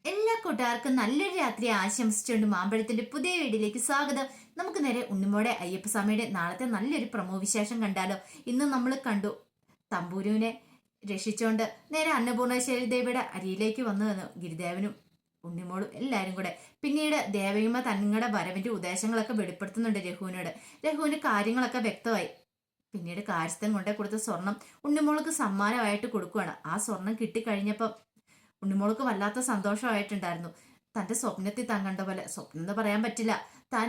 എല്ലാ കൂട്ടുകാർക്കും നല്ലൊരു രാത്രി ആശംസിച്ചുകൊണ്ട് മാമ്പഴത്തിന്റെ പുതിയ വീഡിയോയിലേക്ക് സ്വാഗതം. നമുക്ക് നേരെ ഉണ്ണിമോടെ അയ്യപ്പസ്വാമിയുടെ നാളത്തെ നല്ലൊരു പ്രമോ വിശേഷം കണ്ടാലോ. ഇന്ന് നമ്മൾ കണ്ടു തമ്പൂരുവിനെ രക്ഷിച്ചുകൊണ്ട് നേരെ അന്നപൂർണേശ്വരി ദേവിയുടെ അരിയിലേക്ക് വന്നു ഗിരിദേവനും ഉണ്ണിമോളും എല്ലാരും കൂടെ. പിന്നീട് ദേവകിയമ്മ തങ്ങളുടെ വരവിന്റെ ഉദ്ദേശങ്ങളൊക്കെ വെളിപ്പെടുത്തുന്നുണ്ട് രഘുവിനോട്. രഘുവിന് കാര്യങ്ങളൊക്കെ വ്യക്തമായി. പിന്നീട് കാര്യസ്ഥൻ കൊണ്ടേ കൊടുത്ത സ്വർണം ഉണ്ണിമോൾക്ക് സമ്മാനമായിട്ട് കൊടുക്കുകയാണ്. ആ സ്വർണം കിട്ടിക്കഴിഞ്ഞപ്പം ഉണ്ണിമോൾക്ക് വല്ലാത്ത സന്തോഷമായിട്ടുണ്ടായിരുന്നു. തന്റെ സ്വപ്നത്തിൽ താൻ കണ്ട പോലെ, സ്വപ്നം എന്ന് പറയാൻ പറ്റില്ല, താൻ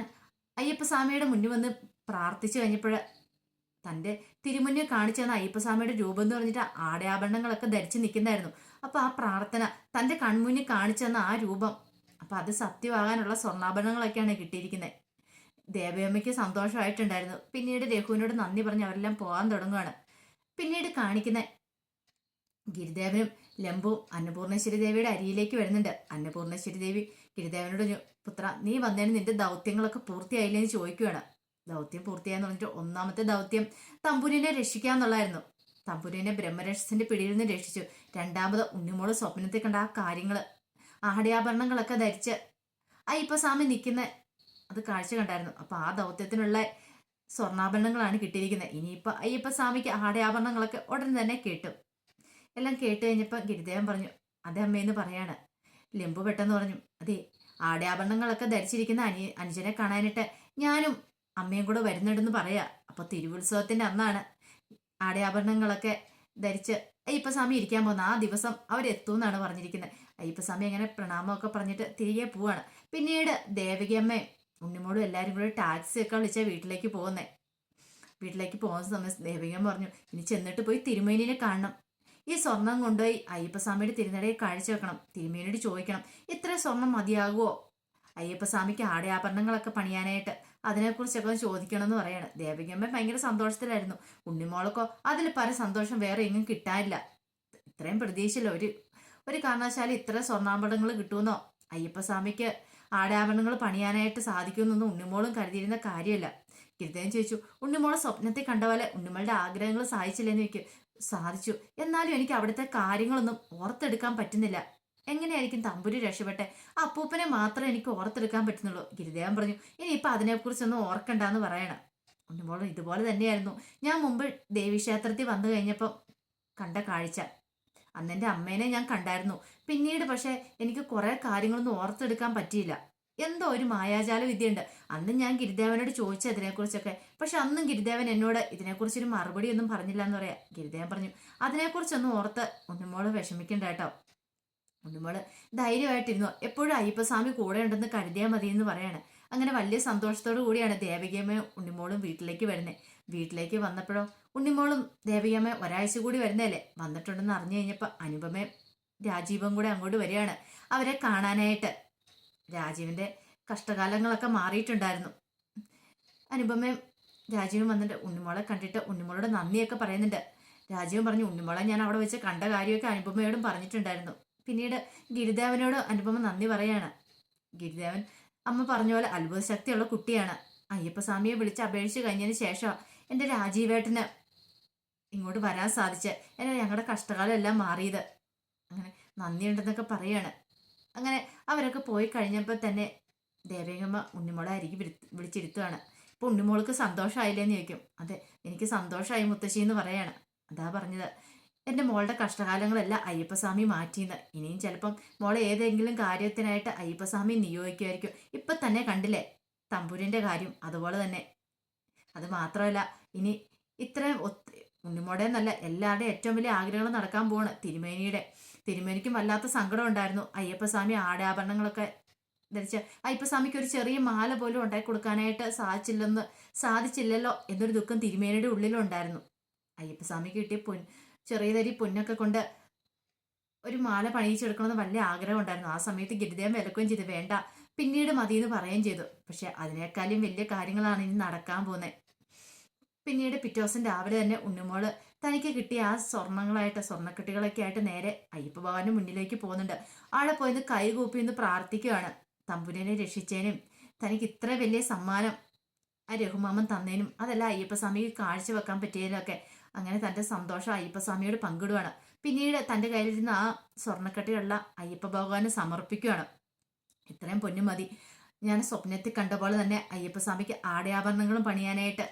അയ്യപ്പസ്വാമിയുടെ മുന്നിൽ വന്ന് പ്രാർത്ഥിച്ചു കഴിഞ്ഞപ്പോൾ തന്റെ തിരുമുന്നിൽ കാണിച്ചു തന്ന അയ്യപ്പസ്വാമിയുടെ രൂപം എന്ന് പറഞ്ഞിട്ട് ആടയാഭരണങ്ങളൊക്കെ ധരിച്ച് നിൽക്കുന്നായിരുന്നു. അപ്പൊ ആ പ്രാർത്ഥന തന്റെ കൺമുന്നിൽ കാണിച്ചു തന്ന ആ രൂപം, അപ്പൊ അത് സത്യമാകാനുള്ള സ്വർണ്ണാഭരണങ്ങളൊക്കെയാണ് കിട്ടിയിരിക്കുന്നത്. ദേവയമ്മയ്ക്ക് സന്തോഷമായിട്ടുണ്ടായിരുന്നു. പിന്നീട് രഘുവിനോട് നന്ദി പറഞ്ഞ് അവരെല്ലാം പോകാൻ തുടങ്ങുകയാണ്. പിന്നീട് കാണിക്കുന്ന ഗിരിദേവനും ലംബുവും അന്നപൂർണേശ്വരി ദേവിയുടെ അരിയിലേക്ക് വരുന്നുണ്ട്. അന്നപൂർണേശ്വരി ദേവി ഗിരിദേവനോട് പുത്ര, നീ വന്നതിന് നിന്റെ ദൗത്യങ്ങളൊക്കെ പൂർത്തിയായില്ലെന്ന് ചോദിക്കുകയാണ്. ദൗത്യം പൂർത്തിയായെന്ന് പറഞ്ഞിട്ട് ഒന്നാമത്തെ ദൗത്യം തമ്പുരിനെ രക്ഷിക്കാന്നുള്ളായിരുന്നു. തമ്പുരിനെ ബ്രഹ്മരക്ഷസിന്റെ പിടിയിൽ നിന്ന് രക്ഷിച്ചു. രണ്ടാമത് ഉണ്ണിമോള് സ്വപ്നത്തിൽ കണ്ട ആ കാര്യങ്ങള്, ആടയാഭരണങ്ങളൊക്കെ ധരിച്ച് അയ്യപ്പസ്വാമി നിൽക്കുന്ന അത് കാഴ്ച കണ്ടായിരുന്നു. അപ്പൊ ആ ദൗത്യത്തിനുള്ള സ്വർണ്ണാഭരണങ്ങളാണ് കിട്ടിയിരിക്കുന്നത്. ഇനിയിപ്പോ അയ്യപ്പസ്വാമിക്ക് ആടയാഭരണങ്ങളൊക്കെ ഉടൻ തന്നെ കിട്ടും. എല്ലാം കേട്ട് കഴിഞ്ഞപ്പോൾ ഗിരിദേവൻ പറഞ്ഞു, അതെ അമ്മയെന്ന് പറയാണ്. ലംബു പെട്ടെന്ന് പറഞ്ഞു, അതെ, ആടയാഭരണങ്ങളൊക്കെ ധരിച്ചിരിക്കുന്ന അനുജനെ കാണാനായിട്ട് ഞാനും അമ്മയും കൂടെ വരുന്നുണ്ടെന്ന് പറയാ. അപ്പൊ തിരുവുത്സവത്തിന്റെ അന്നാണ് ആടയാഭരണങ്ങളൊക്കെ ധരിച്ച് അയ്യപ്പസ്വാമി ഇരിക്കാൻ പോകുന്ന ആ ദിവസം അവരെത്തുമെന്നാണ് പറഞ്ഞിരിക്കുന്നത്. അയ്യപ്പസ്വാമി അങ്ങനെ പ്രണാമമൊക്കെ പറഞ്ഞിട്ട് തിരികെ പോവാണ്. പിന്നീട് ദേവകിയമ്മയും ഉണ്ണിമോളും എല്ലാവരും കൂടെ ടാക്സി ഒക്കെ വിളിച്ച വീട്ടിലേക്ക് പോകുന്നേ. വീട്ടിലേക്ക് പോകുന്ന സമയത്ത് ദേവകിയമ്മ പറഞ്ഞു, ഇനി ചെന്നിട്ട് പോയി തിരുമേനിനെ കാണണം. ഈ സ്വർണം കൊണ്ടുപോയി അയ്യപ്പസ്വാമിയുടെ തിരുനടയിൽ കാഴ്ച വെക്കണം. തിരുമേനിയോട് ചോദിക്കണം, ഇത്ര സ്വർണം മതിയാകുമോ അയ്യപ്പസ്വാമിക്ക് ആടയാഭരണങ്ങളൊക്കെ പണിയാനായിട്ട്, അതിനെക്കുറിച്ചൊക്കെ ചോദിക്കണം എന്ന് പറയാണ്. ദേവകിയമ്മ ഭയങ്കര സന്തോഷത്തിലായിരുന്നു. ഉണ്ണിമോളൊക്കെ അതിൽ പല സന്തോഷം വേറെ എങ്ങും കിട്ടാനില്ല. ഇത്രയും പ്രതീക്ഷയില്ല ഒരു കാരണവശാലും ഇത്ര സ്വർണ്ണാഭരണങ്ങൾ കിട്ടുമെന്നോ അയ്യപ്പസ്വാമിക്ക് ആടയാഭരണങ്ങൾ പണിയാനായിട്ട് സാധിക്കുമെന്നൊന്നും ഉണ്ണിമോളും കരുതിയിരുന്ന കാര്യമല്ല. ഗിരിദേവൻ ചോദിച്ചു, ഉണ്ണിമോളെ സ്വപ്നത്തിൽ കണ്ട പോലെ ഉണ്ണിമോളുടെ ആഗ്രഹങ്ങൾ സാധിച്ചില്ലെന്ന് ചോദിക്കും. സാധിച്ചു, എന്നാലും എനിക്ക് അവിടുത്തെ കാര്യങ്ങളൊന്നും ഓർത്തെടുക്കാൻ പറ്റുന്നില്ല. എങ്ങനെയായിരിക്കും തമ്പുരി രക്ഷപ്പെട്ടെ? അപ്പൂപ്പനെ മാത്രമേ എനിക്ക് ഓർത്തെടുക്കാൻ പറ്റുന്നുള്ളൂ. ഗിരിദേവൻ പറഞ്ഞു, ഇനിയിപ്പൊ അതിനെക്കുറിച്ചൊന്നും ഓർക്കണ്ടെന്ന് പറയണം. ഉണ്ണിമോളും ഇതുപോലെ തന്നെയായിരുന്നു. ഞാൻ മുമ്പ് ദേവീക്ഷേത്രത്തിൽ വന്നു കഴിഞ്ഞപ്പം കണ്ട കാഴ്ച, അന്നെൻ്റെ അമ്മേനെ ഞാൻ കണ്ടായിരുന്നു. പിന്നീട് പക്ഷെ എനിക്ക് കുറെ കാര്യങ്ങളൊന്നും ഓർത്തെടുക്കാൻ പറ്റിയില്ല. എന്തോ ഒരു മായാജാല വിദ്യയുണ്ട്. അന്ന് ഞാൻ ഗിരിദേവനോട് ചോദിച്ചു അതിനെക്കുറിച്ചൊക്കെ. പക്ഷെ അന്നും ഗിരിദേവൻ എന്നോട് ഇതിനെക്കുറിച്ചൊരു മറുപടി ഒന്നും പറഞ്ഞില്ല എന്ന് പറയാം. ഗിരിദേവൻ പറഞ്ഞു, അതിനെക്കുറിച്ചൊന്നും ഓർത്ത് ഉണ്ണിമോള് വിഷമിക്കണ്ട കേട്ടോ. ഉണ്ണിമോള് ധൈര്യമായിട്ടിരുന്നു. എപ്പോഴും അയ്യപ്പസ്വാമി കൂടെ ഉണ്ടെന്ന് കരുതിയാൽ മതി എന്ന് പറയാണ്. അങ്ങനെ വലിയ സന്തോഷത്തോടു കൂടിയാണ് ദേവകിയമ്മയും ഉണ്ണിമോളും വീട്ടിലേക്ക് വരുന്നത്. വീട്ടിലേക്ക് വന്നപ്പോഴോ ഉണ്ണിമോളും ദേവകിയമ്മ ഒരാഴ്ച കൂടി വരുന്നതല്ലേ, വന്നിട്ടുണ്ടെന്ന് അറിഞ്ഞു കഴിഞ്ഞപ്പോൾ അനുപമയും രാജീവും കൂടെ അങ്ങോട്ട് വരികയാണ് അവരെ കാണാനായിട്ട്. രാജീവിന്റെ കഷ്ടകാലങ്ങളൊക്കെ മാറിയിട്ടുണ്ടായിരുന്നു. അനുപമയും രാജീവും വന്നിട്ട് ഉണ്ണിമോളെ കണ്ടിട്ട് ഉണ്ണിമോളോട് നന്ദിയൊക്കെ പറയുന്നുണ്ട്. രാജീവും പറഞ്ഞു, ഉണ്ണിമോളെ ഞാൻ അവിടെ വെച്ച് കണ്ട കാര്യമൊക്കെ അനുപമയോടും പറഞ്ഞിട്ടുണ്ടായിരുന്നു. പിന്നീട് ഗിരിദേവനോട് അനുപമ നന്ദി പറയാണ്. ഗിരിദേവൻ അമ്മ പറഞ്ഞ പോലെ അത്ഭുത ശക്തിയുള്ള കുട്ടിയാണ്. അയ്യപ്പസ്വാമിയെ വിളിച്ച് അപേക്ഷിച്ച് കഴിഞ്ഞതിന് ശേഷം എൻ്റെ രാജീവേട്ടന് ഇങ്ങോട്ട് വരാൻ സാധിച്ച് ഞങ്ങളുടെ കഷ്ടകാലം എല്ലാം മാറിയത്. അങ്ങനെ നന്ദിയുണ്ടെന്നൊക്കെ പറയാണ്. അങ്ങനെ അവരൊക്കെ പോയി കഴിഞ്ഞപ്പോൾ തന്നെ ദേവകിയമ്മ ഉണ്ണിമോളെ അരികെ വിളിച്ചിരുത്തുകയാണ്. ഇപ്പൊ ഉണ്ണിമോൾക്ക് സന്തോഷമായില്ലേന്ന് ചോദിക്കും. അതെ, എനിക്ക് സന്തോഷമായി മുത്തശ്ശി എന്ന് പറയാണ്. അതാ പറഞ്ഞത്, എൻ്റെ മോളുടെ കഷ്ടകാലങ്ങളെല്ലാം അയ്യപ്പസ്വാമി മാറ്റിയെന്ന്. ഇനിയും ചിലപ്പം മോളെ ഏതെങ്കിലും കാര്യത്തിനായിട്ട് അയ്യപ്പസ്വാമി നിയോഗിക്കുമായിരിക്കും. ഇപ്പൊ തന്നെ കണ്ടില്ലേ തമ്പുരിന്റെ കാര്യം, അതുപോലെ തന്നെ. അത് മാത്രമല്ല, ഇനി ഇത്രയും ഉണ്ണിമോടെ എന്നല്ല എല്ലാവരുടെയും ഏറ്റവും വലിയ ആഗ്രഹങ്ങൾ നടക്കാൻ പോവാണ്. തിരുമേനിക്കും വല്ലാത്ത സങ്കടം ഉണ്ടായിരുന്നു. അയ്യപ്പസ്വാമി ആടാഭരണങ്ങളൊക്കെ ധരിച്ച് അയ്യപ്പസ്വാമിക്ക് ഒരു ചെറിയ മാല പോലും ഉണ്ടാക്കി കൊടുക്കാനായിട്ട് സാധിച്ചില്ലല്ലോ എന്നൊരു ദുഃഖം തിരുമേനിയുടെ ഉള്ളിലുണ്ടായിരുന്നു. അയ്യപ്പസ്വാമിക്ക് കിട്ടിയ ചെറിയ തരി പൊന്നൊക്കെ കൊണ്ട് ഒരു മാല പണിയിച്ചെടുക്കണമെന്ന് വലിയ ആഗ്രഹം ഉണ്ടായിരുന്നു. ആ സമയത്ത് ഗിരിദേവൻ വിലക്കുകയും ചെയ്തു, വേണ്ട പിന്നീട് മതി എന്ന് പറയുകയും ചെയ്തു. പക്ഷെ അതിനേക്കാളും വലിയ കാര്യങ്ങളാണ് ഇനി നടക്കാൻ പോകുന്നത്. പിന്നീട് പിറ്റേ ദിവസം രാവിലെ തന്നെ ഉണ്ണിമോള് തനിക്ക് കിട്ടിയ ആ സ്വർണ്ണക്കെട്ടികളൊക്കെ ആയിട്ട് നേരെ അയ്യപ്പ ഭഗവാന്റെ മുന്നിലേക്ക് പോകുന്നുണ്ട്. ആളെ പോയിന്ന് കൈകൂപ്പി എന്ന് പ്രാർത്ഥിക്കുകയാണ്. തമ്പുരിനെ രക്ഷിച്ചതിനും തനിക്ക് ഇത്ര വലിയ സമ്മാനം ആ രഘുമാമൻ തന്നതിനും അതെല്ലാം അയ്യപ്പസ്വാമിക്ക് കാഴ്ചവെക്കാൻ പറ്റിയതിലൊക്കെ അങ്ങനെ തൻ്റെ സന്തോഷം അയ്യപ്പസ്വാമിയോട് പങ്കിടുവാണ്. പിന്നീട് തൻ്റെ കയ്യിലിരുന്ന ആ സ്വർണ്ണക്കട്ടിയുള്ള അയ്യപ്പ ഭഗവാന് സമർപ്പിക്കുകയാണ്. ഇത്രയും പൊന്നു മതി. ഞാൻ സ്വപ്നത്തിൽ കണ്ട പോലെ തന്നെ അയ്യപ്പസ്വാമിക്ക് ആടയാഭരണങ്ങളും പണിയാനായിട്ട്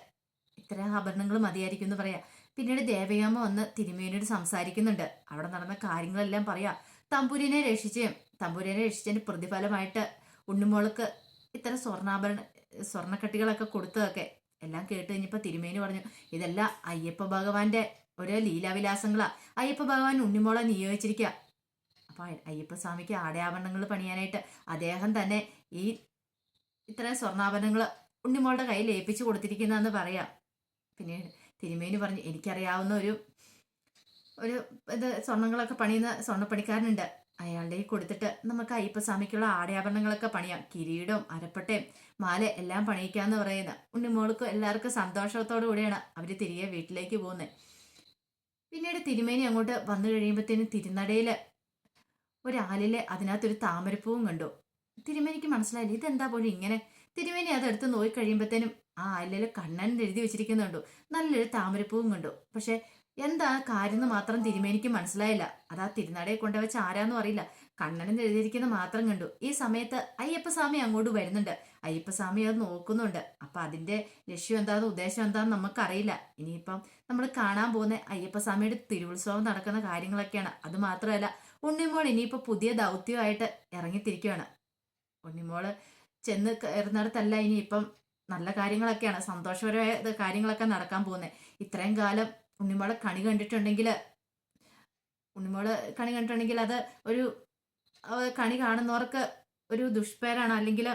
ഇത്രയും ആഭരണങ്ങൾ മതിയായിരിക്കും എന്ന് പറയാം. പിന്നീട് ദേവയാമ്മ വന്ന് തിരുമേനിയോട് സംസാരിക്കുന്നുണ്ട്. അവിടെ നടന്ന കാര്യങ്ങളെല്ലാം പറയാം. തമ്പുരിനെ രക്ഷിച്ചതിന്റെ പ്രതിഫലമായിട്ട് ഉണ്ണിമോൾക്ക് ഇത്തരം സ്വർണ്ണക്കട്ടികളൊക്കെ കൊടുത്തതൊക്കെ എല്ലാം കേട്ട് കഴിഞ്ഞപ്പോൾ തിരുമേനി പറഞ്ഞു, ഇതെല്ലാം അയ്യപ്പ ഭഗവാന്റെ ഓരോ ലീലാവിലാസങ്ങളാ. അയ്യപ്പ ഭഗവാൻ ഉണ്ണിമോളെ നിയോഗിച്ചിരിക്കുക. അപ്പൊ അയ്യപ്പസ്വാമിക്ക് ആടയാഭരണങ്ങൾ പണിയാനായിട്ട് അദ്ദേഹം തന്നെ ഈ ഇത്രയും സ്വർണ്ണാഭരണങ്ങൾ ഉണ്ണിമോളുടെ കയ്യിൽ ഏൽപ്പിച്ചു കൊടുത്തിരിക്കുന്നതെന്ന് പറയാം. പിന്നെ തിരുമേനി പറഞ്ഞു, എനിക്കറിയാവുന്ന ഒരു ഇത് സ്വർണ്ണങ്ങളൊക്കെ പണിയുന്ന സ്വർണ്ണപ്പണിക്കാരനുണ്ട്, അയാളുടെ കൊടുത്തിട്ട് നമുക്ക് അയ്യപ്പസ്വാമിക്കുള്ള ആടയാഭരണങ്ങളൊക്കെ പണിയാം. കിരീടവും അരപ്പട്ടയും മാല എല്ലാം പണിയിക്കാന്ന് പറയുന്ന ഉണ്ണിമോൾക്ക് എല്ലാവർക്കും സന്തോഷത്തോടു കൂടിയാണ് അവർ തിരികെ വീട്ടിലേക്ക് പോകുന്നത്. പിന്നീട് തിരുമേനി അങ്ങോട്ട് വന്നു കഴിയുമ്പോഴത്തേനും തിരുനടയിൽ ഒരാലിലെ അതിനകത്തൊരു താമരപ്പൂവും കണ്ടു. തിരുമേനിക്ക് മനസ്സിലായില്ല ഇതെന്താ പോലും ഇങ്ങനെ. തിരുമേനി അതെടുത്ത് നോക്കി കഴിയുമ്പോഴത്തേനും ആ ആലിലെ കണ്ണൻ എഴുതി വെച്ചിരിക്കുന്നുണ്ടോ, നല്ലൊരു താമരപ്പൂവും കണ്ടു. പക്ഷെ എന്താ കാര്യം എന്ന് മാത്രം തിരുമേനിക്ക് മനസ്സിലായില്ല. അതാ തിരുനടയെ കൊണ്ടുവച്ച ആരാന്നും അറിയില്ല, കണ്ണനെന്ന് എഴുതിയിരിക്കുന്ന മാത്രം കണ്ടു. ഈ സമയത്ത് അയ്യപ്പസ്വാമി അങ്ങോട്ട് വരുന്നുണ്ട്. അയ്യപ്പസ്വാമി അത് നോക്കുന്നുണ്ട്. അപ്പൊ അതിന്റെ ലക്ഷ്യം എന്താണെന്ന് ഉദ്ദേശം എന്താണെന്ന് നമുക്കറിയില്ല. ഇനിയിപ്പം നമ്മൾ കാണാൻ പോകുന്ന അയ്യപ്പസ്വാമിയുടെ തിരുവുത്സവം നടക്കുന്ന കാര്യങ്ങളൊക്കെയാണ്. അത് മാത്രമല്ല ഉണ്ണിമോൾ ഇനിയിപ്പോ പുതിയ ദൗത്യമായിട്ട് ഇറങ്ങിത്തിരിക്കുകയാണ്. ഉണ്ണിമോള് ചെന്ന് കയറുന്നിടത്തല്ല ഇനിയിപ്പം നല്ല കാര്യങ്ങളൊക്കെയാണ്, സന്തോഷപരമായ കാര്യങ്ങളൊക്കെ നടക്കാൻ പോകുന്നത്. ഇത്രയും കാലം ഉണ്ണിമോളെ കണി കണ്ടിട്ടുണ്ടെങ്കിൽ അത് ഒരു കണി കാണുന്നവർക്ക് ഒരു ദുഷ്പേരാണ്, അല്ലെങ്കിൽ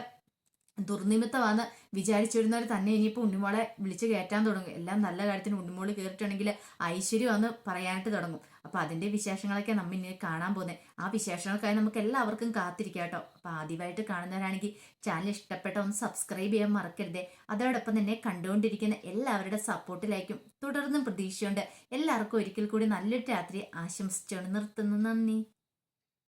ദുർനിമിത്തമാണെന്ന് വിചാരിച്ചിരുന്നവർ തന്നെ ഇനിയിപ്പോൾ ഉണ്ണിമോളെ വിളിച്ച് കയറ്റാൻ തുടങ്ങും. എല്ലാം നല്ല കാര്യത്തിന് ഉണ്ണിമോള് കയറിയിട്ടുണ്ടെങ്കിൽ ഐശ്വര്യമാണെന്ന് പറയാനായിട്ട് തുടങ്ങും. അപ്പൊ അതിന്റെ വിശേഷങ്ങളൊക്കെ നമ്മൾ ഇനി കാണാൻ പോകുന്നത്. ആ വിശേഷങ്ങൾക്കായി നമുക്ക് എല്ലാവർക്കും കാത്തിരിക്കാം കേട്ടോ. അപ്പൊ ആദ്യമായിട്ട് കാണുന്നവരാണെങ്കിൽ ചാനൽ ഇഷ്ടപ്പെട്ട ഒന്ന് സബ്സ്ക്രൈബ് ചെയ്യാൻ മറക്കരുതേ. അതോടൊപ്പം തന്നെ കണ്ടുകൊണ്ടിരിക്കുന്ന എല്ലാവരുടെ സപ്പോർട്ടിലായിരിക്കും തുടർന്നും പ്രതീക്ഷയുണ്ട്. എല്ലാവർക്കും ഒരിക്കൽ കൂടി നല്ലൊരു രാത്രി ആശംസിച്ചുകൊണ്ട് നിർത്തുന്നു. നന്ദി.